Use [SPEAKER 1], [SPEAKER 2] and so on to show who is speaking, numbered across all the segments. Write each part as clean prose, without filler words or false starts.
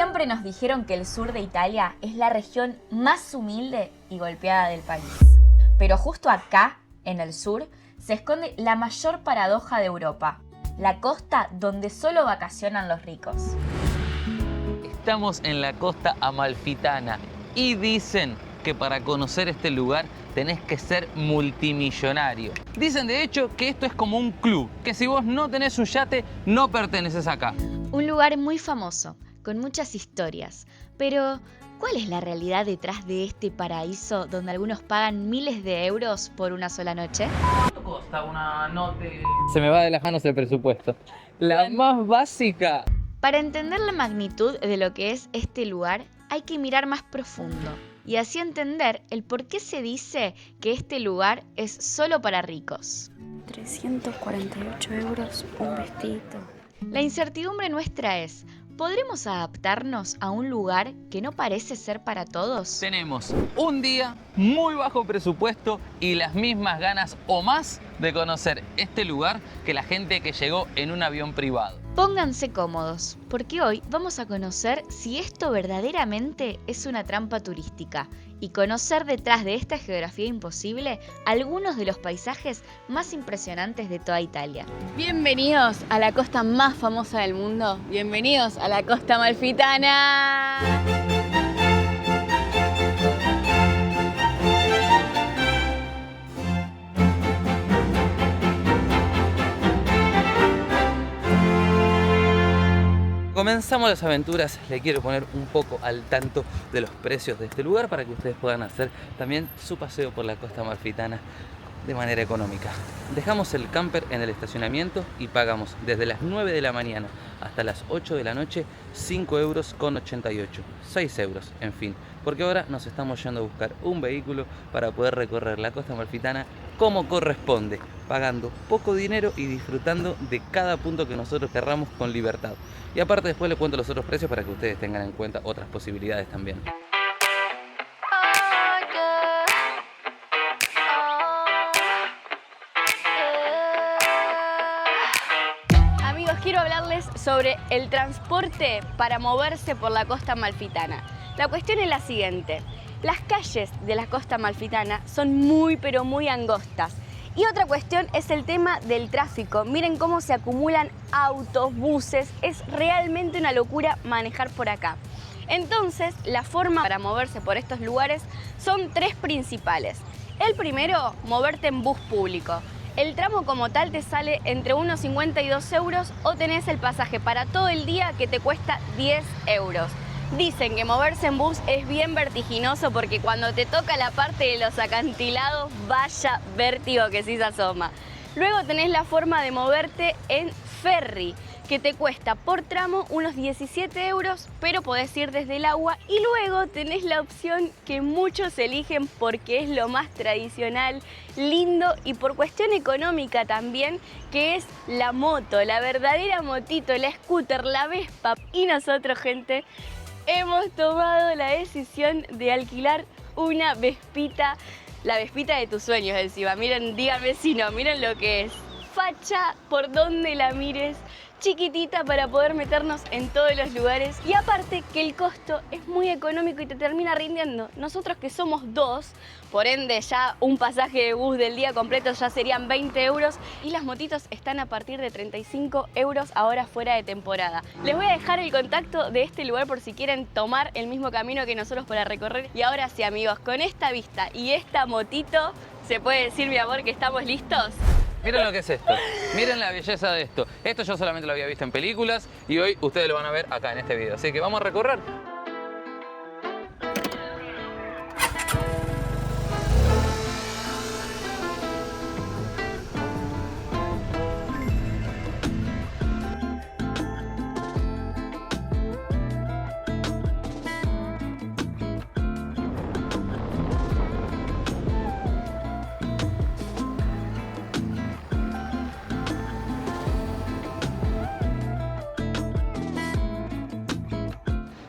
[SPEAKER 1] Siempre nos dijeron que el sur de Italia es la región más humilde y golpeada del país. Pero justo acá, en el sur, se esconde la mayor paradoja de Europa, la costa donde solo vacacionan los ricos.
[SPEAKER 2] Estamos en la costa amalfitana y dicen que para conocer este lugar tenés que ser multimillonario. Dicen de hecho que esto es como un club, que si vos no tenés un yate, no perteneces acá.
[SPEAKER 1] Un lugar muy famoso, con muchas historias. Pero, ¿cuál es la realidad detrás de este paraíso donde algunos pagan miles de euros por una sola noche?
[SPEAKER 2] ¿Cuánto cuesta una noche? Se me va de las manos el presupuesto. La más básica.
[SPEAKER 1] Para entender la magnitud de lo que es este lugar, hay que mirar más profundo y así entender el por qué se dice que este lugar es solo para ricos.
[SPEAKER 3] 348 euros un vestido.
[SPEAKER 1] La incertidumbre nuestra es, ¿podremos adaptarnos a un lugar que no parece ser para todos?
[SPEAKER 2] Tenemos un día, muy bajo presupuesto y las mismas ganas o más de conocer este lugar que la gente que llegó en un avión privado.
[SPEAKER 1] Pónganse cómodos, porque hoy vamos a conocer si esto verdaderamente es una trampa turística y conocer detrás de esta geografía imposible algunos de los paisajes más impresionantes de toda Italia. Bienvenidos a la costa más famosa del mundo, bienvenidos a la costa amalfitana.
[SPEAKER 2] Comenzamos las aventuras, le quiero poner un poco al tanto de los precios de este lugar para que ustedes puedan hacer también su paseo por la costa amalfitana de manera económica. Dejamos el camper en el estacionamiento y pagamos desde las 9 de la mañana hasta las 8 de la noche 5 euros con 88, 6 euros, en fin, porque ahora nos estamos yendo a buscar un vehículo para poder recorrer la costa amalfitana como corresponde, pagando poco dinero y disfrutando de cada punto que nosotros querramos con libertad. Y aparte después les cuento los otros precios para que ustedes tengan en cuenta otras posibilidades también.
[SPEAKER 4] Amigos, quiero hablarles sobre el transporte para moverse por la costa amalfitana. La cuestión es la siguiente. Las calles de la costa amalfitana son muy pero muy angostas. Y otra cuestión es el tema del tráfico. Miren cómo se acumulan autos, buses. Es realmente una locura manejar por acá. Entonces, la forma para moverse por estos lugares son tres principales. El primero, moverte en bus público. El tramo como tal te sale entre unos 50 y 2 euros o tenés el pasaje para todo el día que te cuesta 10 euros. Dicen que moverse en bus es bien vertiginoso porque cuando te toca la parte de los acantilados, vaya vértigo que sí se asoma. Luego tenés la forma de moverte en ferry, que te cuesta por tramo unos 17 euros, pero podés ir desde el agua. Y luego tenés la opción que muchos eligen porque es lo más tradicional, lindo y por cuestión económica también, que es la moto, la verdadera motito, la scooter, la Vespa. Y nosotros, gente, hemos tomado la decisión de alquilar una Vespita, la Vespita de tus sueños encima. Miren, díganme si no, miren lo que es. Facha por donde la mires, chiquitita para poder meternos en todos los lugares y aparte que el costo es muy económico y te termina rindiendo. Nosotros que somos dos, por ende ya un pasaje de bus del día completo ya serían 20 euros y las motitos están a partir de 35 euros ahora fuera de temporada. Les voy a dejar el contacto de este lugar por si quieren tomar el mismo camino que nosotros para recorrer. Y ahora sí, amigos, con esta vista y esta motito, ¿se puede decir, mi amor, que estamos listos?
[SPEAKER 2] Miren lo que es esto, miren la belleza de esto. Esto yo solamente lo había visto en películas y hoy ustedes lo van a ver acá en este video. Así que vamos a recorrer.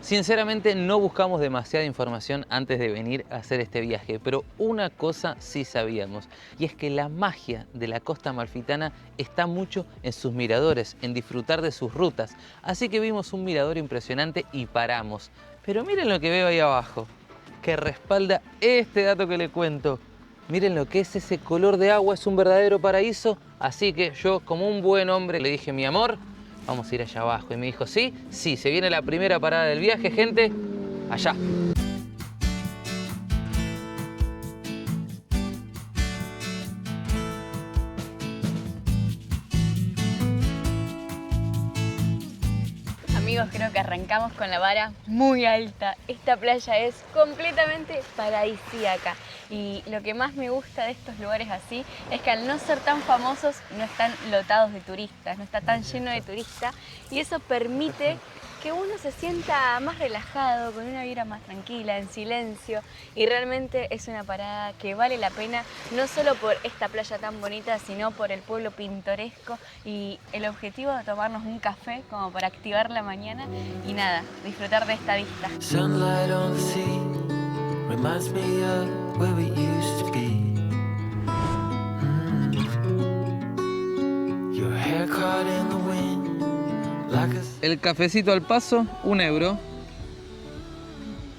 [SPEAKER 2] Sinceramente no buscamos demasiada información antes de venir a hacer este viaje, pero una cosa sí sabíamos, y es que la magia de la costa amalfitana está mucho en sus miradores, en disfrutar de sus rutas. Así que vimos un mirador impresionante y paramos. Pero miren lo que veo ahí abajo, que respalda este dato que le cuento. Miren lo que es ese color de agua, es un verdadero paraíso. Así que yo, como un buen hombre, le dije: mi amor, vamos a ir allá abajo. Y me dijo: sí, sí, se viene la primera parada del viaje, gente, allá.
[SPEAKER 4] Amigos, creo que arrancamos con la vara muy alta. Esta playa es completamente paradisíaca. Y lo que más me gusta de estos lugares así es que al no ser tan famosos no están lotados de turistas, no está tan lleno de turistas, y eso permite que uno se sienta más relajado, con una vibra más tranquila, en silencio, y realmente es una parada que vale la pena, no solo por esta playa tan bonita, sino por el pueblo pintoresco y el objetivo de tomarnos un café como para activar la mañana y nada, disfrutar de esta vista.
[SPEAKER 5] Sunlight on the sea reminds me of where we used to be. Your hair caught in the wind like a...
[SPEAKER 2] El cafecito al paso, €1.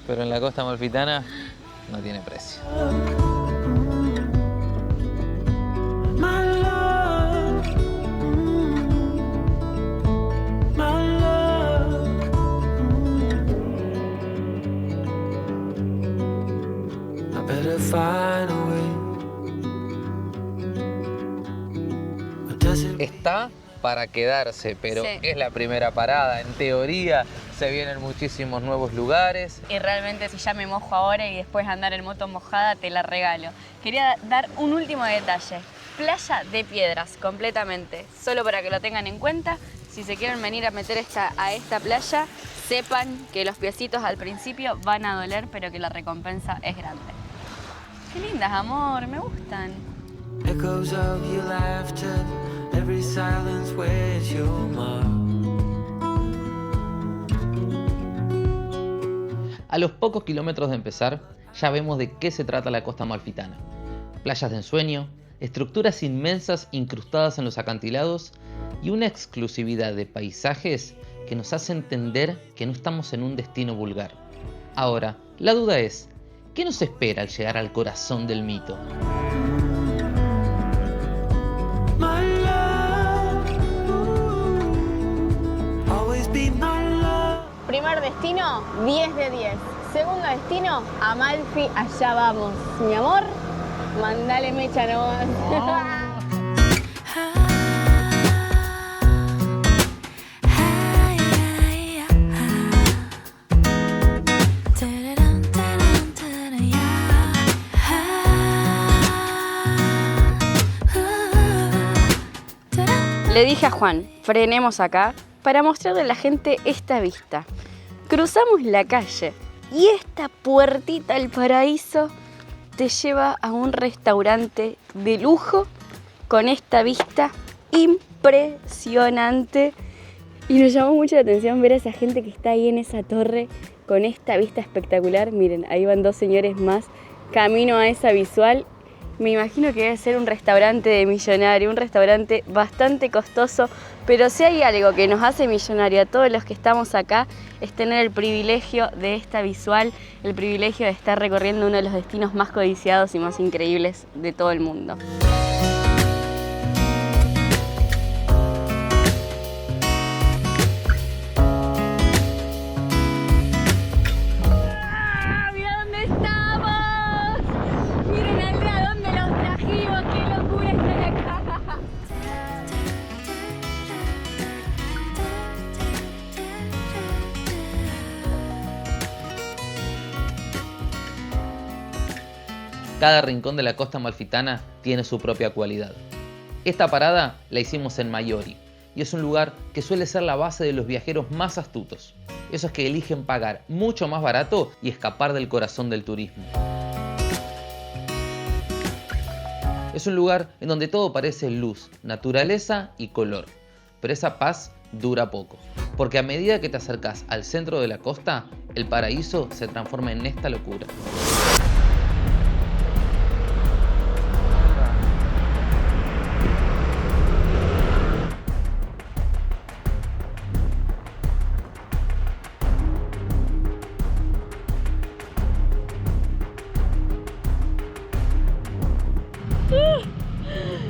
[SPEAKER 2] Pero en la costa amalfitana no tiene precio.
[SPEAKER 5] My love, my love. I better find a way. Or does it...
[SPEAKER 2] Está para quedarse, pero
[SPEAKER 4] Sí.
[SPEAKER 2] es la primera parada. En teoría se vienen muchísimos nuevos lugares.
[SPEAKER 4] Y realmente si ya me mojo ahora y después andar en moto mojada, te la regalo. Quería dar un último detalle. Playa de piedras, completamente. Solo para que lo tengan en cuenta, si se quieren venir a meter a esta playa, sepan que los piecitos al principio van a doler, pero que la recompensa es grande. Qué lindas, amor, me gustan.
[SPEAKER 5] Echoes of your laughter, every silence wears your mark.
[SPEAKER 2] A los pocos kilómetros de empezar, ya vemos de qué se trata la costa amalfitana. Playas de ensueño, estructuras inmensas incrustadas en los acantilados y una exclusividad de paisajes que nos hace entender que no estamos en un destino vulgar. Ahora, la duda es, ¿qué nos espera al llegar al corazón del mito?
[SPEAKER 5] My love, always be my love.
[SPEAKER 4] Primer destino, 10 de 10. Segundo destino, Amalfi, allá vamos. Mi amor, mandale mecha nomás. Le dije a Juan, frenemos acá para mostrarle a la gente esta vista. Cruzamos la calle y esta puertita al paraíso te lleva a un restaurante de lujo con esta vista impresionante. Y nos llamó mucho la atención ver a esa gente que está ahí en esa torre con esta vista espectacular. Miren, ahí van dos señores más camino a esa visual. Me imagino que debe ser un restaurante de millonario, un restaurante bastante costoso, pero si hay algo que nos hace millonario a todos los que estamos acá es tener el privilegio de esta visual, el privilegio de estar recorriendo uno de los destinos más codiciados y más increíbles de todo el mundo.
[SPEAKER 2] Cada rincón de la costa amalfitana tiene su propia cualidad. Esta parada la hicimos en Mayori y es un lugar que suele ser la base de los viajeros más astutos, esos que eligen pagar mucho más barato y escapar del corazón del turismo. Es un lugar en donde todo parece luz, naturaleza y color, pero esa paz dura poco. porque a medida que te acercás al centro de la costa, el paraíso se transforma en esta locura.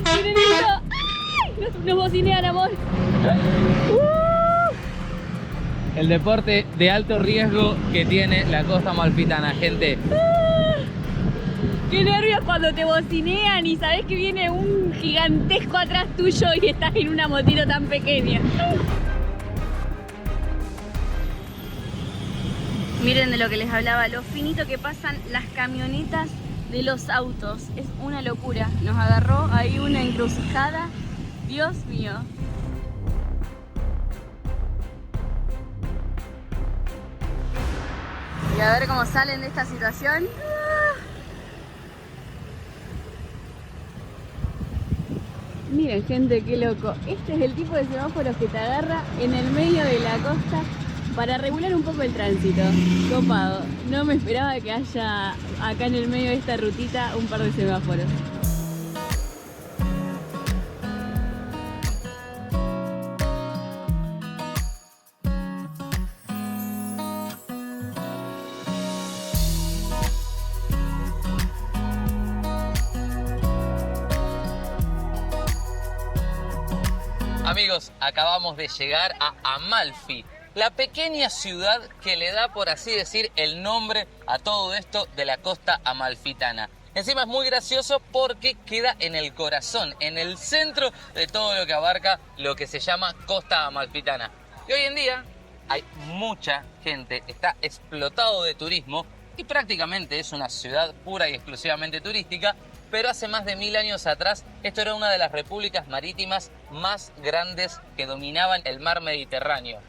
[SPEAKER 4] ¡Miren esto! ¡Ay! Nos bocinean, amor.
[SPEAKER 2] El deporte de alto riesgo que tiene la costa amalfitana, gente.
[SPEAKER 4] ¡Qué nervios cuando te bocinean y sabes que viene un gigantesco atrás tuyo y estás en una motito tan pequeña! Miren de lo que les hablaba, lo finito que pasan las camionetas de los autos. Es una locura. Nos agarró ahí una encrucijada. Dios mío. Y a ver cómo salen de esta situación. Miren, gente, qué loco. Este es el tipo de semáforos que te agarra en el medio de la costa para regular un poco el tránsito. Copado. No me esperaba que haya acá en el medio de esta rutita un par de semáforos.
[SPEAKER 2] Amigos, acabamos de llegar a Amalfi, la pequeña ciudad que le da, por así decir, el nombre a todo esto de la costa amalfitana. Encima es muy gracioso porque queda en el corazón, en el centro de todo lo que abarca lo que se llama costa amalfitana. Y hoy en día hay mucha gente, está explotado de turismo y prácticamente es una ciudad pura y exclusivamente turística. Pero hace más de 1000 años atrás, esto era una de las repúblicas marítimas más grandes que dominaban el mar Mediterráneo.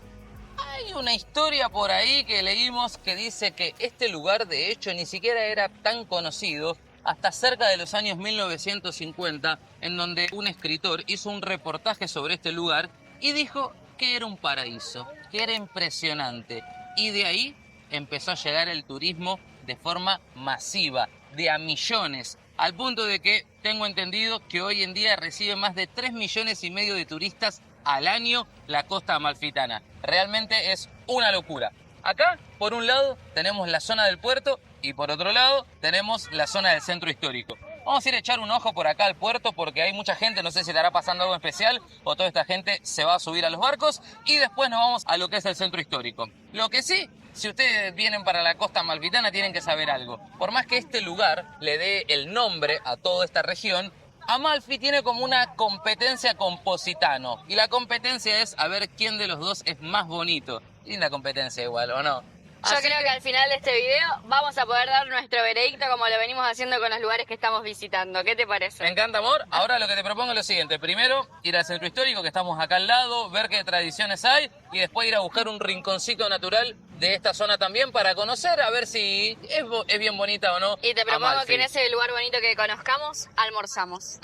[SPEAKER 2] Hay una historia por ahí que leímos que dice que este lugar de hecho ni siquiera era tan conocido hasta cerca de los años 1950, en donde un escritor hizo un reportaje sobre este lugar y dijo que era un paraíso, que era impresionante. Y de ahí empezó a llegar el turismo de forma masiva, de a millones. Al punto de que tengo entendido que hoy en día recibe más de 3,5 millones de turistas al año la costa amalfitana. Realmente es una locura. Acá, por un lado, tenemos la zona del puerto y por otro lado tenemos la zona del centro histórico. Vamos a ir a echar un ojo por acá al puerto porque hay mucha gente, no sé si estará pasando algo especial o toda esta gente se va a subir a los barcos y después nos vamos a lo que es el centro histórico. Lo que sí, si ustedes vienen para la costa amalfitana tienen que saber algo. Por más que este lugar le dé el nombre a toda esta región, Amalfi tiene como una competencia con Positano. Y la competencia es a ver quién de los dos es más bonito. Linda competencia igual, ¿o no?
[SPEAKER 4] Yo creo que al final de este video vamos a poder dar nuestro veredicto como lo venimos haciendo con los lugares que estamos visitando. ¿Qué te parece?
[SPEAKER 2] Me encanta, amor. Ahora lo que te propongo es lo siguiente. Primero, ir al centro histórico, que estamos acá al lado, ver qué tradiciones hay y después ir a buscar un rinconcito natural de esta zona también para conocer, a ver si es bien bonita o no.
[SPEAKER 4] Y te propongo
[SPEAKER 2] Amalfi.
[SPEAKER 4] que en ese lugar bonito que conozcamos, almorzamos.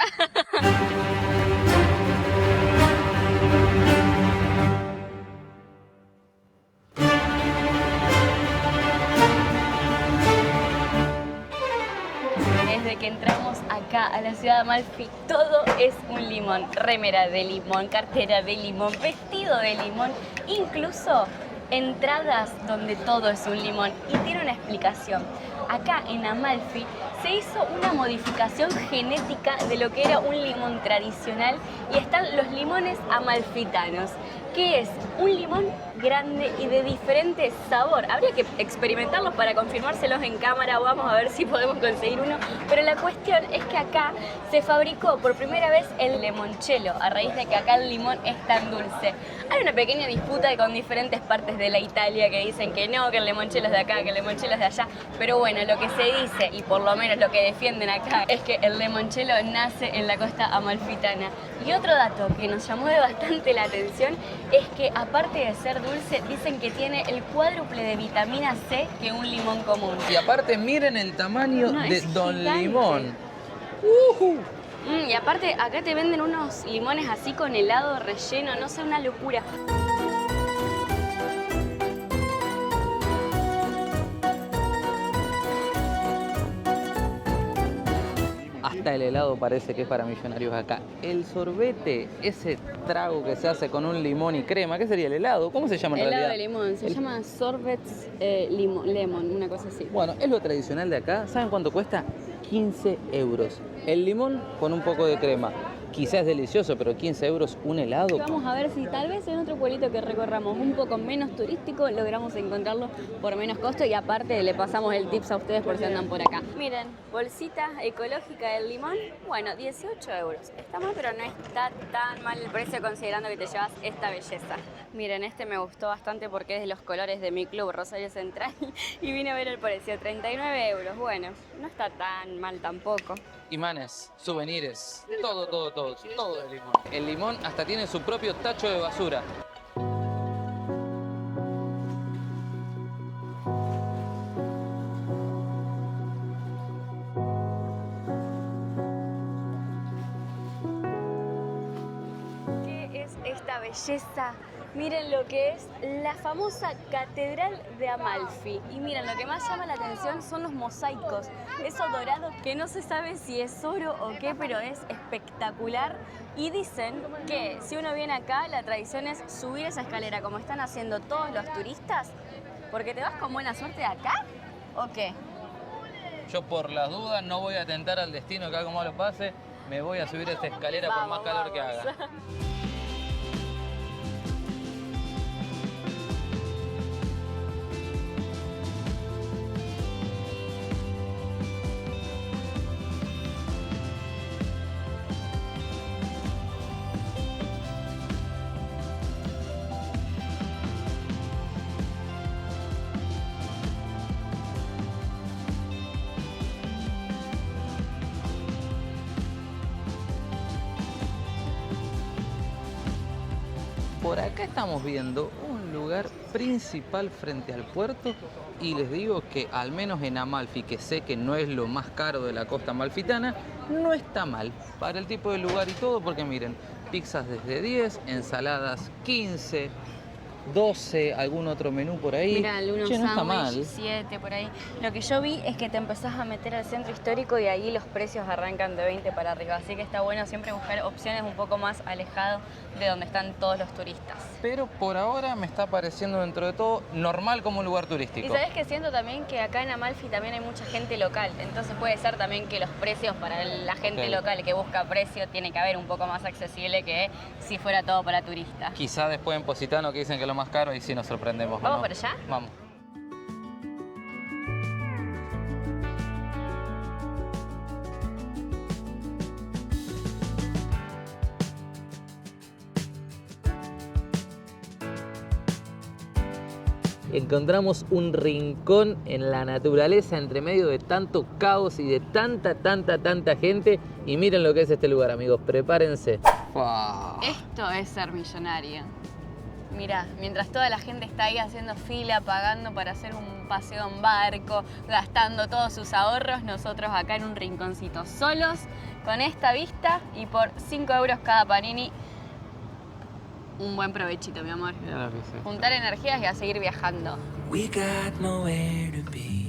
[SPEAKER 4] Desde que entramos acá a la ciudad de Amalfi, todo es un limón. Remera de limón, cartera de limón, vestido de limón, incluso entradas donde todo es un limón. Y tiene una explicación. Acá en Amalfi se hizo una modificación genética de lo que era un limón tradicional y están los limones amalfitanos, que es un limón grande y de diferente sabor. Habría que experimentarlos para confirmárselos en cámara, vamos a ver si podemos conseguir uno, pero la cuestión es que acá se fabricó por primera vez el limoncello, a raíz de que acá el limón es tan dulce. Hay una pequeña disputa con diferentes partes de la Italia que dicen que no, que el limoncello es de acá, que el limoncello es de allá, pero bueno, lo que se dice, y por lo menos lo que defienden acá, es que el limoncello nace en la costa amalfitana. Y otro dato que nos llamó de bastante la atención es que aparte de ser dulce, dicen que tiene el cuádruple de vitamina C que un limón común.
[SPEAKER 2] Y aparte miren el tamaño
[SPEAKER 4] No,
[SPEAKER 2] de
[SPEAKER 4] es
[SPEAKER 2] Don
[SPEAKER 4] gigante.
[SPEAKER 2] Limón.
[SPEAKER 4] Y aparte acá te venden unos limones así con helado relleno, no sé, una locura.
[SPEAKER 2] hasta el helado parece que es para millonarios acá. El sorbete, ese trago que se hace con un limón y crema, ¿qué sería el helado? ¿Cómo se llama en
[SPEAKER 4] Helado
[SPEAKER 2] realidad?
[SPEAKER 4] de limón, se llama sorbets lemon, una cosa así.
[SPEAKER 2] Bueno, es lo tradicional de acá. ¿Saben cuánto cuesta? 15 euros. El limón con un poco de crema. Quizás es delicioso, pero 15 euros un helado.
[SPEAKER 4] Vamos a ver si tal vez en otro pueblito que recorramos un poco menos turístico logramos encontrarlo por menos costo y aparte le pasamos el tips a ustedes por si andan por acá. Miren, bolsita ecológica del limón, bueno, 18 euros. Está mal, pero no está tan mal el precio considerando que te llevas esta belleza. Miren, este me gustó bastante porque es de los colores de mi club, Rosario Central, y vine a ver el precio, 39 euros. Bueno, no está tan mal tampoco.
[SPEAKER 2] Imanes, souvenirs, todo de limón. El limón hasta tiene su propio tacho de basura.
[SPEAKER 4] ¿Qué es esta belleza? Miren lo que es la famosa Catedral de Amalfi. Y miren, lo que más llama la atención son los mosaicos. Eso dorado que no se sabe si es oro o qué, pero es espectacular. Y dicen que si uno viene acá, la tradición es subir esa escalera como están haciendo todos los turistas. Porque te vas con buena suerte de acá, ¿o qué?
[SPEAKER 2] Yo por las dudas no voy a tentar al destino que haga como lo pase. Me voy a subir esta escalera por más calor que haga. Por acá estamos viendo un lugar principal frente al puerto y les digo que al menos en Amalfi, que sé que no es lo más caro de la costa amalfitana, no está mal para el tipo de lugar y todo, porque miren, pizzas desde 10, ensaladas 15, 12, algún otro menú por ahí.
[SPEAKER 4] Mira, algunos
[SPEAKER 2] Che, no está mal.
[SPEAKER 4] sándwiches, 7 por ahí. Lo que yo vi es que te empezás a meter al centro histórico y ahí los precios arrancan de 20 para arriba. Así que está bueno siempre buscar opciones un poco más alejadas de donde están todos los turistas.
[SPEAKER 2] Pero por ahora me está pareciendo dentro de todo normal como un lugar turístico.
[SPEAKER 4] Y sabes que siento también que acá en Amalfi también hay mucha gente local. Entonces puede ser también que los precios para la gente
[SPEAKER 2] Sí.
[SPEAKER 4] local que busca precio tiene que haber un poco más accesible que si fuera todo para turistas.
[SPEAKER 2] Quizá después en Positano que dicen que es lo más caro y sí nos sorprendemos. ¿o
[SPEAKER 4] ¿Vamos
[SPEAKER 2] no?
[SPEAKER 4] por allá?
[SPEAKER 2] Vamos. Encontramos un rincón en la naturaleza entre medio de tanto caos y de tanta gente. Y miren lo que es este lugar, amigos. Prepárense. ¡Fua!
[SPEAKER 4] Esto es ser millonario. Mirá, mientras toda la gente está ahí haciendo fila, pagando para hacer un paseo en barco, gastando todos sus ahorros, nosotros acá en un rinconcito solos, con esta vista y por 5 euros cada panini. Un buen provechito, mi amor.
[SPEAKER 2] Mira lo que es esto.
[SPEAKER 4] Juntar energías y a seguir viajando.
[SPEAKER 5] We got nowhere to be.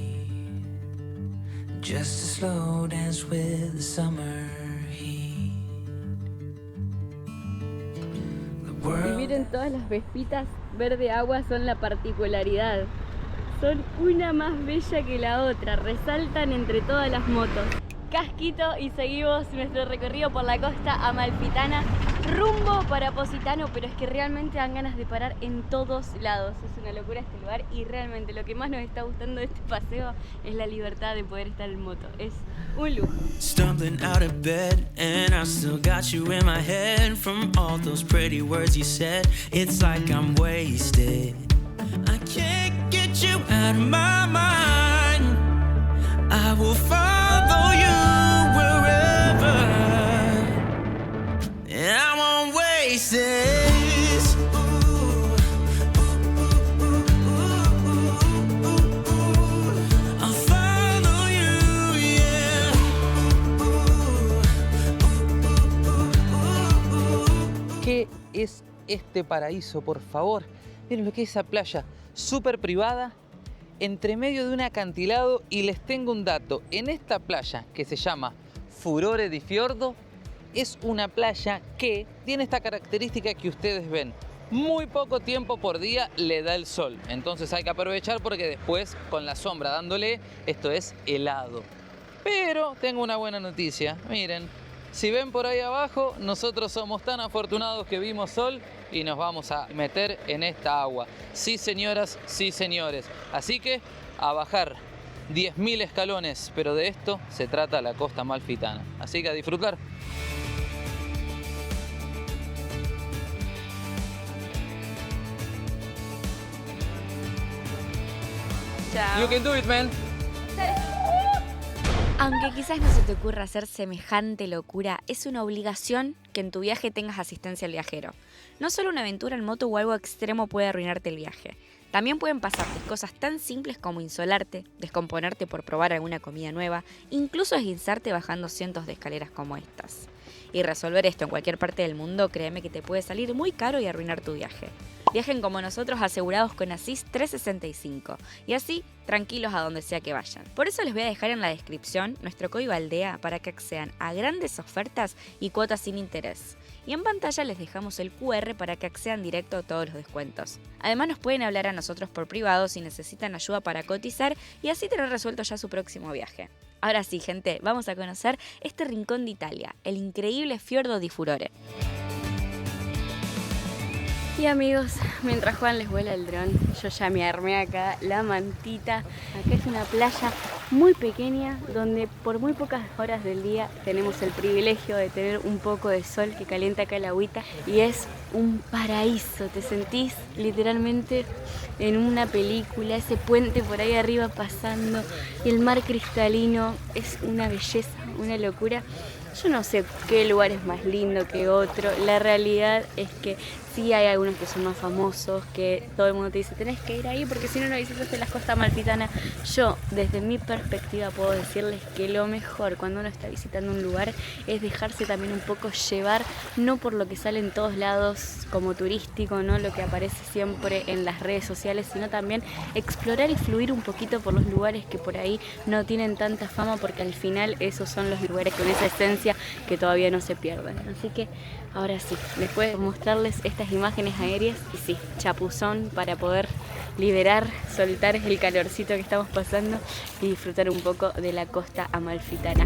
[SPEAKER 5] Just a slow dance with the summer heat. The
[SPEAKER 4] Y
[SPEAKER 5] world
[SPEAKER 4] miren, todas las vespitas verde agua son la particularidad. Son una más bella que la otra, resaltan entre todas las motos. Casquito y seguimos nuestro recorrido por la costa amalfitana, rumbo para Positano, pero es que realmente dan ganas de parar en todos lados. Es una locura este lugar y realmente lo que más nos está gustando de este paseo es la libertad de poder estar en moto. Es un lujo.
[SPEAKER 5] stumbling out of bed, and I still got you in my head from all those pretty words you said. It's like I'm wasted. I can't get you out of my mind. I will follow you wherever, and I won't waste this. I'll follow you, yeah.
[SPEAKER 2] ¿Qué es este paraíso, por favor? Miren lo que es esa playa, súper privada, entre medio de un acantilado. Y les tengo un dato, en esta playa que se llama Furore di Fiordo es una playa que tiene esta característica que ustedes ven. Muy poco tiempo por día le da el sol, entonces hay que aprovechar porque después con la sombra dándole, esto es helado. Pero tengo una buena noticia, miren, si ven por ahí abajo, nosotros somos tan afortunados que vimos sol y nos vamos a meter en esta agua. Sí señoras, sí señores, así que a bajar 10.000 escalones, pero de esto se trata la Costa Amalfitana, así que a disfrutar.
[SPEAKER 4] Chao.
[SPEAKER 2] You can do it, man.
[SPEAKER 4] Aunque quizás no se te ocurra hacer semejante locura, es una obligación que en tu viaje tengas asistencia al viajero. No solo una aventura en moto o algo extremo puede arruinarte el viaje. También pueden pasarte cosas tan simples como insolarte, descomponerte por probar alguna comida nueva, incluso esguinzarte bajando cientos de escaleras como estas. Y resolver esto en cualquier parte del mundo, créeme que te puede salir muy caro y arruinar tu viaje. Viajen como nosotros asegurados con Asís 365 y así tranquilos a donde sea que vayan. Por eso les voy a dejar en la descripción nuestro código ALDEA para que accedan a grandes ofertas y cuotas sin interés. Y en pantalla les dejamos el QR para que accedan directo a todos los descuentos. Además nos pueden hablar a nosotros por privado si necesitan ayuda para cotizar y así tener resuelto ya su próximo viaje. Ahora sí, gente, vamos a conocer este rincón de Italia, el increíble Fiordo di Furore. Y amigos, mientras Juan les vuela el dron, yo ya me armé acá la mantita. Acá es una playa muy pequeña donde por muy pocas horas del día tenemos el privilegio de tener un poco de sol que calienta acá el agüita y es un paraíso. Te sentís literalmente en una película, ese puente por ahí arriba pasando y el mar cristalino es una belleza, una locura. Yo no sé qué lugar es más lindo que otro. La realidad es que sí hay algunos que son más famosos, que todo el mundo te dice tenés que ir ahí porque si no, no visitaste las Costa Amalfitana. Yo, desde mi perspectiva, puedo decirles que lo mejor cuando uno está visitando un lugar es dejarse también un poco llevar, no por lo que sale en todos lados como turístico, no lo que aparece siempre en las redes sociales, sino también explorar y fluir un poquito por los lugares que por ahí no tienen tanta fama, porque al final esos son los lugares con esa esencia que todavía no se pierden. Así que ahora sí, después de mostrarles estas imágenes aéreas, y sí, chapuzón para poder liberar, soltar el calorcito que estamos pasando y disfrutar un poco de la Costa Amalfitana.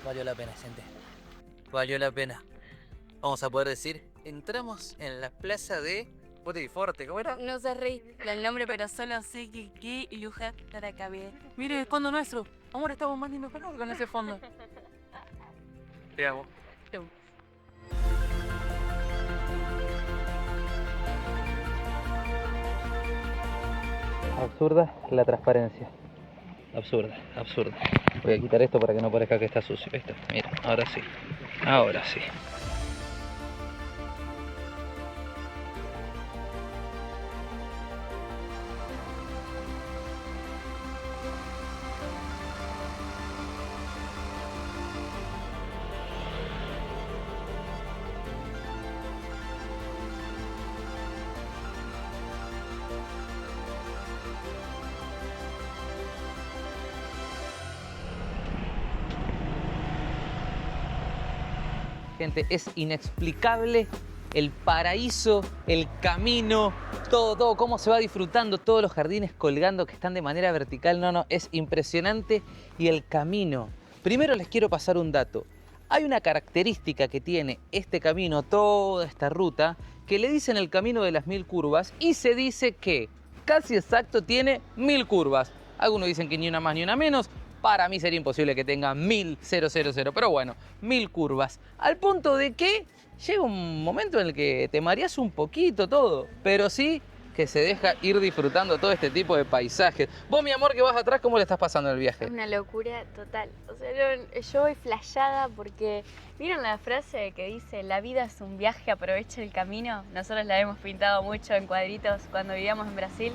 [SPEAKER 2] Valió la pena, gente. Valió la pena. Vamos a poder decir, entramos en la plaza de Forte, ¿cómo era?
[SPEAKER 4] No sé reír el nombre, pero solo sé que qué lugar estar acá, bien.
[SPEAKER 2] Mire el fondo nuestro. Amor, estamos más lindos con ese fondo. Te amo. Absurda la transparencia. Absurda, absurda. Voy a quitar esto para que no parezca que está sucio. Esto, mira, ahora sí. Ahora sí. Gente, es inexplicable el paraíso, el camino, todo, cómo se va disfrutando, todos los jardines colgando que están de manera vertical, no, es impresionante. Y el camino, primero les quiero pasar un dato. Hay una característica que tiene este camino, toda esta ruta, que le dicen el camino de las 1000 curvas y se dice que casi exacto tiene 1000 curvas. Algunos dicen que ni una más ni una menos. Para mí sería imposible que tenga 1000, pero bueno, 1000 curvas. Al punto de que llega un momento en el que te mareas un poquito todo, pero sí que se deja ir disfrutando todo este tipo de paisajes. Vos, mi amor, que vas atrás, ¿cómo le estás pasando el viaje?
[SPEAKER 4] Es una locura total. O sea, yo voy flasheada porque ¿vieron la frase que dice la vida es un viaje, aprovecha el camino? Nosotros la hemos pintado mucho en cuadritos cuando vivíamos en Brasil.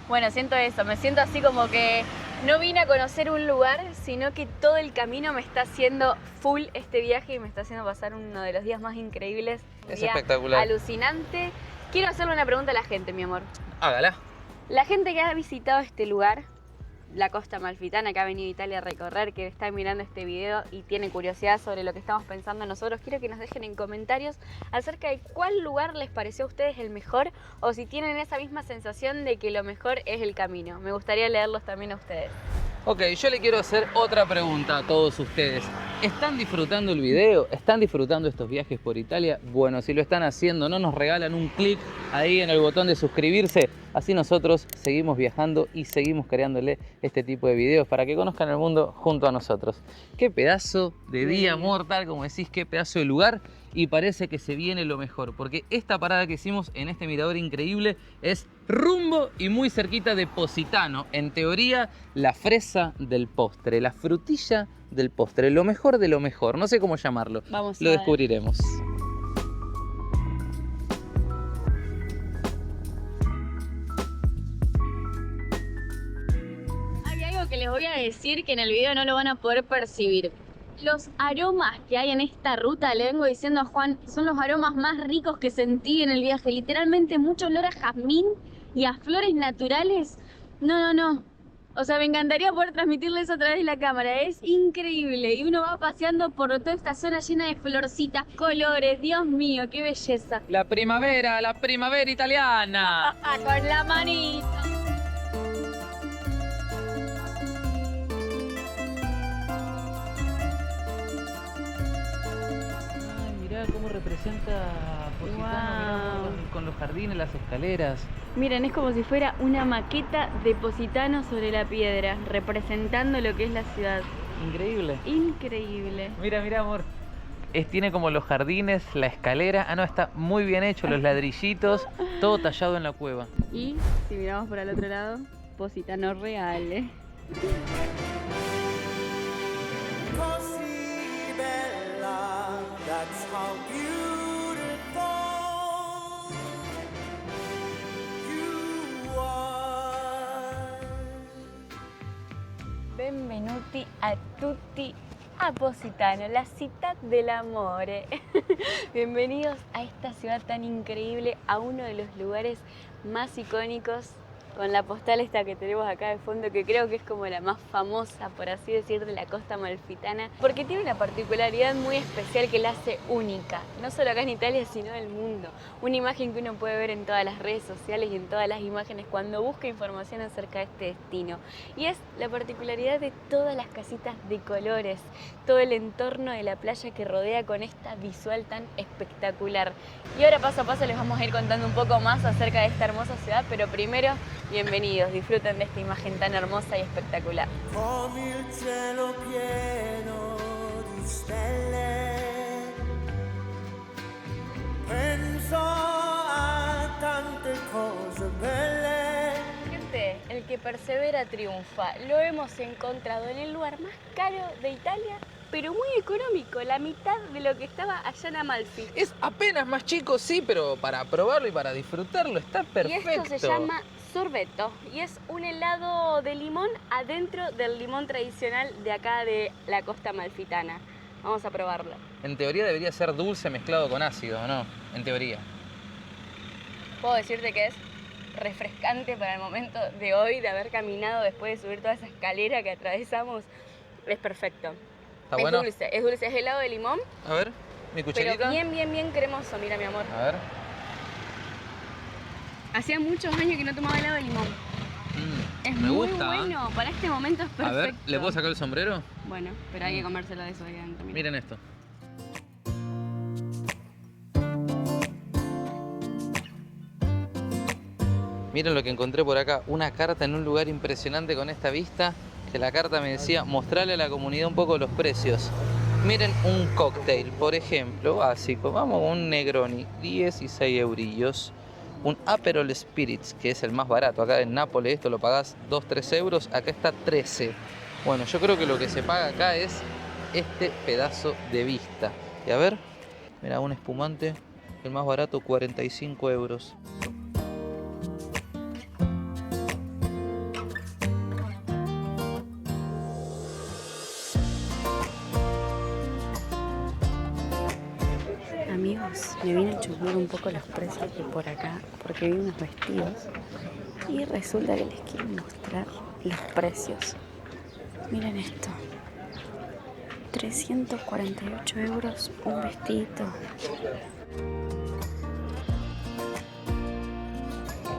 [SPEAKER 4] Bueno, siento eso, me siento así como que no vine a conocer un lugar, sino que todo el camino me está haciendo full este viaje y me está haciendo pasar uno de los días más increíbles.
[SPEAKER 2] Es espectacular.
[SPEAKER 4] Alucinante. Quiero hacerle una pregunta a la gente, mi amor.
[SPEAKER 2] Hágala.
[SPEAKER 4] La gente que ha visitado este lugar, la Costa Amalfitana, que ha venido a Italia a recorrer, que está mirando este video y tiene curiosidad sobre lo que estamos pensando nosotros, quiero que nos dejen en comentarios acerca de cuál lugar les pareció a ustedes el mejor, o si tienen esa misma sensación de que lo mejor es el camino. Me gustaría leerlos también a ustedes.
[SPEAKER 2] Ok, yo le quiero hacer otra pregunta a todos ustedes. ¿Están disfrutando el video? ¿Están disfrutando estos viajes por Italia? Bueno, si lo están haciendo, ¿no nos regalan un clic ahí en el botón de suscribirse? Así nosotros seguimos viajando y seguimos creándole este tipo de videos para que conozcan el mundo junto a nosotros. Qué pedazo de día, amor, tal como decís, qué pedazo de lugar. Y parece que se viene lo mejor, porque esta parada que hicimos en este mirador increíble es rumbo y muy cerquita de Positano. En teoría, la fresa del postre, la frutilla del postre, lo mejor de lo mejor. No sé cómo llamarlo,
[SPEAKER 4] Vamos a
[SPEAKER 2] lo
[SPEAKER 4] ver.
[SPEAKER 2] descubriremos.
[SPEAKER 4] Hay algo que les voy a decir que en el video no lo van a poder percibir. Los aromas que hay en esta ruta, le vengo diciendo a Juan, son los aromas más ricos que sentí en el viaje. Literalmente mucho olor a jazmín y a flores naturales. No. O sea, me encantaría poder transmitirles a través de la cámara. Es increíble. Y uno va paseando por toda esta zona llena de florcitas, colores. Dios mío, qué belleza.
[SPEAKER 2] La primavera italiana.
[SPEAKER 4] Con la manito.
[SPEAKER 2] Ay, mirá cómo representa Positano, mirá,
[SPEAKER 4] Wow.
[SPEAKER 2] con los jardines, las escaleras.
[SPEAKER 4] Miren, es como si fuera una maqueta de Positano sobre la piedra, representando lo que es la ciudad.
[SPEAKER 2] Increíble.
[SPEAKER 4] Increíble.
[SPEAKER 2] Mira, amor. Tiene como los jardines, la escalera. Ah, no, está muy bien hecho, los ladrillitos, todo tallado en la cueva.
[SPEAKER 4] Y si miramos para el otro lado, Positano real, ¿eh?
[SPEAKER 5] Così bella, that's how beautiful you are.
[SPEAKER 4] Benvenuti a tutti a Positano, la città dell'amore. Bienvenidos a esta ciudad tan increíble, a uno de los lugares más icónicos, con la postal esta que tenemos acá de fondo, que creo que es como la más famosa, por así decir, de la costa amalfitana, porque tiene una particularidad muy especial que la hace única, no solo acá en Italia, sino en el mundo. Una imagen que uno puede ver en todas las redes sociales y en todas las imágenes cuando busca información acerca de este destino. Y es la particularidad de todas las casitas de colores, todo el entorno de la playa que rodea con esta visual tan espectacular. Y ahora paso a paso les vamos a ir contando un poco más acerca de esta hermosa ciudad, pero primero, bienvenidos, disfruten de esta imagen tan hermosa y espectacular.
[SPEAKER 5] Come il cielo pieno di stelle, penso a tante cose belle.
[SPEAKER 4] Gente, el que persevera triunfa. Lo hemos encontrado en el lugar más caro de Italia, pero muy económico, la mitad de lo que estaba allá en Amalfi.
[SPEAKER 2] Es apenas más chico, sí, pero para probarlo y para disfrutarlo está perfecto.
[SPEAKER 4] Y esto se llama sorbetto y es un helado de limón adentro del limón tradicional de acá de la costa amalfitana. Vamos a probarlo.
[SPEAKER 2] En teoría debería ser dulce mezclado con ácido, ¿no? En teoría.
[SPEAKER 4] Puedo decirte que es refrescante para el momento de hoy, de haber caminado después de subir toda esa escalera que atravesamos. Es perfecto.
[SPEAKER 2] ¿Está
[SPEAKER 4] es
[SPEAKER 2] bueno?
[SPEAKER 4] dulce, es helado de limón,
[SPEAKER 2] A ver, mi cucharita.
[SPEAKER 4] pero bien cremoso, mira mi amor.
[SPEAKER 2] A ver.
[SPEAKER 4] Hacía muchos años que no tomaba helado de limón. Es
[SPEAKER 2] me
[SPEAKER 4] muy
[SPEAKER 2] gusta, ¿eh?
[SPEAKER 4] bueno, para este momento es perfecto.
[SPEAKER 2] A ver, ¿le puedo sacar el sombrero?
[SPEAKER 4] Bueno, pero hay que comérselo de eso ahí adentro. mira.
[SPEAKER 2] Miren esto. Miren lo que encontré por acá, una carta en un lugar impresionante con esta vista, que la carta me decía, mostrarle a la comunidad un poco los precios. Miren un cóctel, por ejemplo, básico, vamos con un Negroni, 16 eurillos. Un Aperol Spirits, que es el más barato, acá en Nápoles esto lo pagás 2-3 euros, acá está 13. Bueno, yo creo que lo que se paga acá es este pedazo de vista. Y a ver, mira, un espumante, el más barato 45 euros.
[SPEAKER 3] Amigos, me vine a chusmear un poco los precios de por acá porque vi unos vestidos y resulta que les quiero mostrar los precios. Miren esto, 348 euros un vestidito.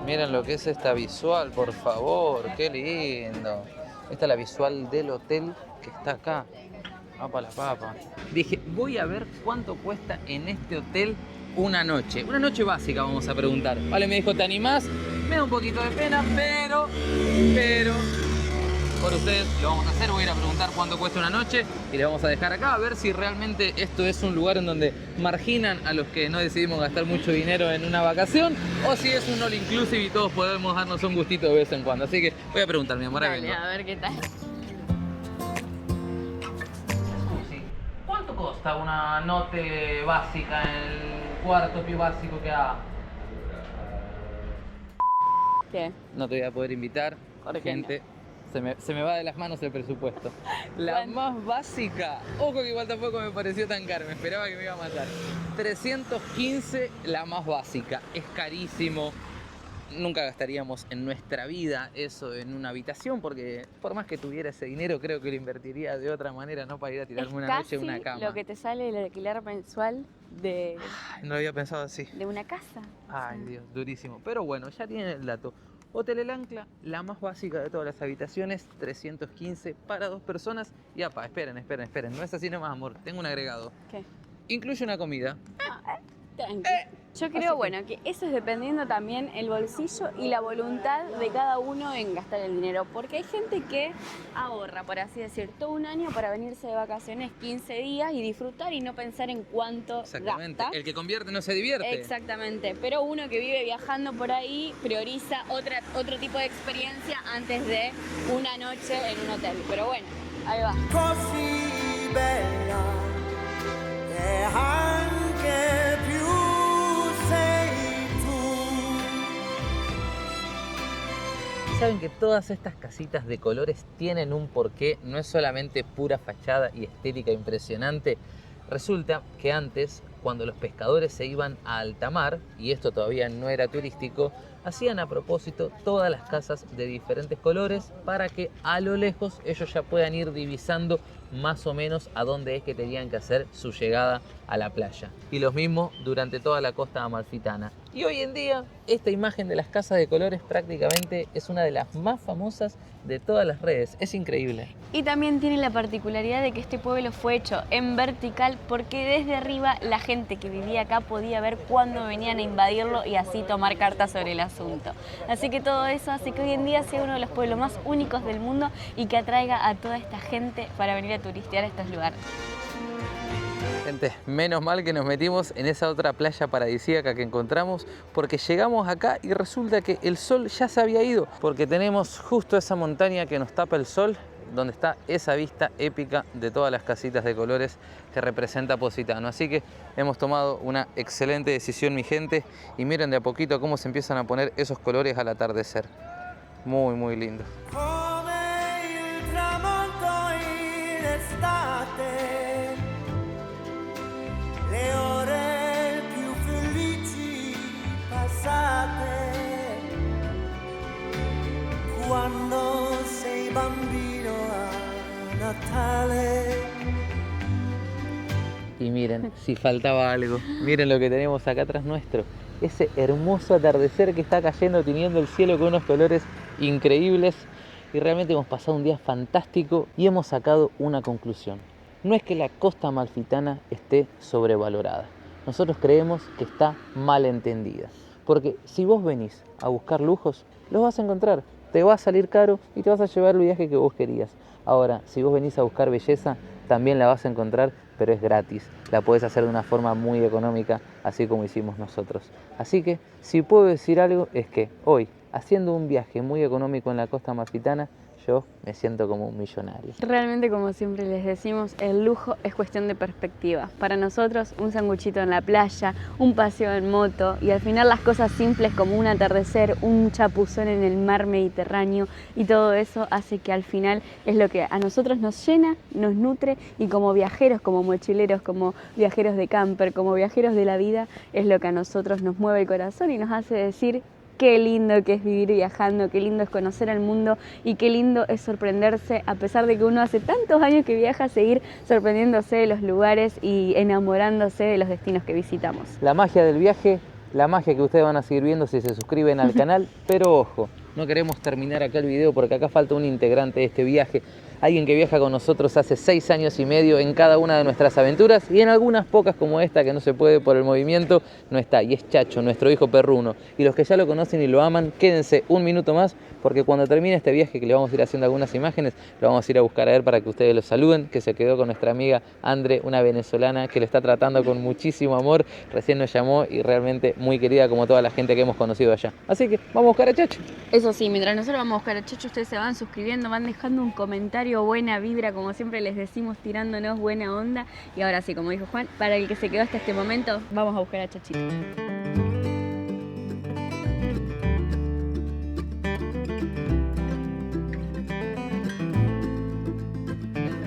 [SPEAKER 2] Miren lo que es esta visual, por favor, qué lindo. Esta es la visual del hotel que está acá. Papa la papa. Dije, voy a ver cuánto cuesta en este hotel una noche. Una noche básica vamos a preguntar. Vale, me dijo, ¿te animás? Me da un poquito de pena, pero por ustedes lo vamos a hacer. Voy a ir a preguntar cuánto cuesta una noche y le vamos a dejar acá a ver si realmente esto es un lugar en donde marginan a los que no decidimos gastar mucho dinero en una vacación o si es un all inclusive y todos podemos darnos un gustito de vez en cuando. Así que voy a preguntar, mi amor.
[SPEAKER 4] Dale, a ver qué tal.
[SPEAKER 2] ¿Cuánto costa una noche básica en el cuarto più básico que ha?
[SPEAKER 4] ¿Qué?
[SPEAKER 2] No te voy a poder invitar,
[SPEAKER 4] ¿Por qué
[SPEAKER 2] gente. Se me va de las manos el presupuesto. La
[SPEAKER 4] ¿Cuánto?
[SPEAKER 2] más básica, ojo que igual tampoco me pareció tan caro, me esperaba que me iba a matar. 315 la más básica, es carísimo. Nunca gastaríamos en nuestra vida eso en una habitación porque por más que tuviera ese dinero creo que lo invertiría de otra manera, no para ir a tirarme una noche en una cama.
[SPEAKER 4] Lo que te sale el alquiler mensual de
[SPEAKER 2] Ay, no lo había pensado así.
[SPEAKER 4] una casa.
[SPEAKER 2] Ay, Dios, durísimo. Pero bueno, ya tienen el dato. Hotel El Ancla, la más básica de todas las habitaciones, 315 para 2 personas. Y apa, esperen, no es así nomás, amor, tengo un agregado.
[SPEAKER 4] ¿Qué?
[SPEAKER 2] Incluye una comida.
[SPEAKER 4] Tranqui. Yo creo, bueno, que eso es dependiendo también el bolsillo y la voluntad de cada uno en gastar el dinero. Porque hay gente que ahorra, por así decir, todo un año para venirse de vacaciones 15 días y disfrutar y no pensar en cuánto
[SPEAKER 2] Exactamente.
[SPEAKER 4] gasta.
[SPEAKER 2] El que convierte no se divierte.
[SPEAKER 4] Exactamente, pero uno que vive viajando por ahí prioriza otro tipo de experiencia antes de una noche en un hotel. Pero bueno, ahí va.
[SPEAKER 5] Così bella e anche più sei tu.
[SPEAKER 2] Saben que todas estas casitas de colores tienen un porqué, no es solamente pura fachada y estética impresionante. Resulta que antes, cuando los pescadores se iban a alta mar, y esto todavía no era turístico, hacían a propósito todas las casas de diferentes colores para que a lo lejos ellos ya puedan ir divisando más o menos a dónde es que tenían que hacer su llegada a la playa. Y lo mismo durante toda la costa amalfitana. Y hoy en día esta imagen de las casas de colores prácticamente es una de las más famosas de todas las redes. Es increíble.
[SPEAKER 4] Y también tiene la particularidad de que este pueblo fue hecho en vertical porque desde arriba la gente que vivía acá podía ver cuándo venían a invadirlo y así tomar cartas sobre el asunto. Así que todo eso hace que hoy en día sea uno de los pueblos más únicos del mundo y que atraiga a toda esta gente para venir a turistear a estos lugares.
[SPEAKER 2] Gente, menos mal que nos metimos en esa otra playa paradisíaca que encontramos porque llegamos acá y resulta que el sol ya se había ido porque tenemos justo esa montaña que nos tapa el sol donde está esa vista épica de todas las casitas de colores que representa Positano. Así que hemos tomado una excelente decisión, mi gente, y miren de a poquito cómo se empiezan a poner esos colores al atardecer. Muy, muy lindo.
[SPEAKER 5] Come il tramonto in estate, le ore più felici passate, quando sei bambino a Natale.
[SPEAKER 2] Y miren, si faltaba algo, miren lo que tenemos acá atrás nuestro. Ese hermoso atardecer que está cayendo, teniendo el cielo con unos colores increíbles. Y realmente hemos pasado un día fantástico y hemos sacado una conclusión. No es que la costa amalfitana esté sobrevalorada. Nosotros creemos que está mal entendida. Porque si vos venís a buscar lujos, los vas a encontrar. Te va a salir caro y te vas a llevar el viaje que vos querías. Ahora, si vos venís a buscar belleza, también la vas a encontrar, pero es gratis. La podés hacer de una forma muy económica, así como hicimos nosotros. Así que, si puedo decir algo, es que hoy, haciendo un viaje muy económico en la costa amalfitana, yo me siento como un millonario.
[SPEAKER 4] Realmente, como siempre les decimos, el lujo es cuestión de perspectiva. Para nosotros, un sanguchito en la playa, un paseo en moto y al final las cosas simples como un atardecer, un chapuzón en el mar Mediterráneo y todo eso hace que al final es lo que a nosotros nos llena, nos nutre y como viajeros, como mochileros, como viajeros de camper, como viajeros de la vida, es lo que a nosotros nos mueve el corazón y nos hace decir qué lindo que es vivir viajando, qué lindo es conocer el mundo y qué lindo es sorprenderse, a pesar de que uno hace tantos años que viaja, seguir sorprendiéndose de los lugares y enamorándose de los destinos que visitamos.
[SPEAKER 2] La magia del viaje, la magia que ustedes van a seguir viendo si se suscriben al canal, pero ojo, no queremos terminar acá el video porque acá falta un integrante de este viaje. Alguien que viaja con nosotros hace 6 años y medio en cada una de nuestras aventuras y en algunas pocas como esta que no se puede por el movimiento, no está. Y es Chacho, nuestro hijo perruno. Y los que ya lo conocen y lo aman, quédense un minuto más porque cuando termine este viaje que le vamos a ir haciendo algunas imágenes, lo vamos a ir a buscar a él para que ustedes lo saluden, que se quedó con nuestra amiga Andre, una venezolana que lo está tratando con muchísimo amor. Recién nos llamó y realmente muy querida como toda la gente que hemos conocido allá. Así que vamos a buscar a Chacho.
[SPEAKER 4] Eso sí, mientras nosotros vamos a buscar a Chacho, ustedes se van suscribiendo, van dejando un comentario, buena vibra, como siempre les decimos, tirándonos buena onda. Y ahora sí, como dijo Juan, para el que se quedó hasta este momento, vamos a buscar a Chachito.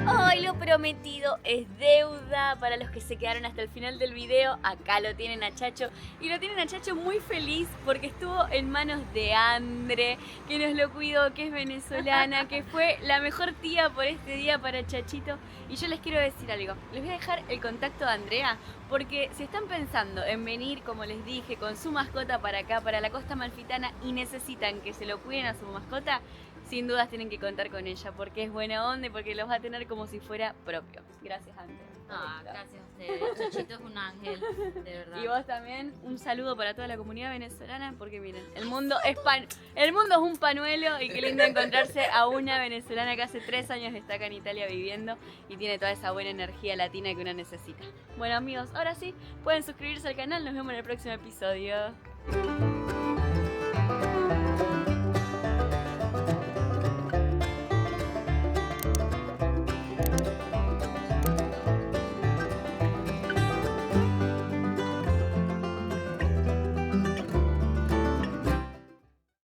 [SPEAKER 4] Hoy lo prometido es deuda. Para los que se quedaron hasta el final del video, acá lo tienen a Chacho. Y lo tienen a Chacho muy feliz porque estuvo en manos de Andre, que nos lo cuidó, que es venezolana, que fue la mejor tía por este día para Chachito. Y yo les quiero decir algo, les voy a dejar el contacto de Andrea, porque si están pensando en venir, como les dije, con su mascota para acá, para la Costa Amalfitana, y necesitan que se lo cuiden a su mascota, sin dudas tienen que contar con ella, porque es buena onda y porque los va a tener como si fuera propio. Gracias, Andrea.
[SPEAKER 6] Gracias a ustedes. Chachito es un ángel, de verdad.
[SPEAKER 4] Y vos también, un saludo para toda la comunidad venezolana, porque miren, el mundo es un pañuelo y qué lindo encontrarse a una venezolana que hace 3 años está acá en Italia viviendo y tiene toda esa buena energía latina que uno necesita. Bueno amigos, ahora sí, pueden suscribirse al canal, nos vemos en el próximo episodio.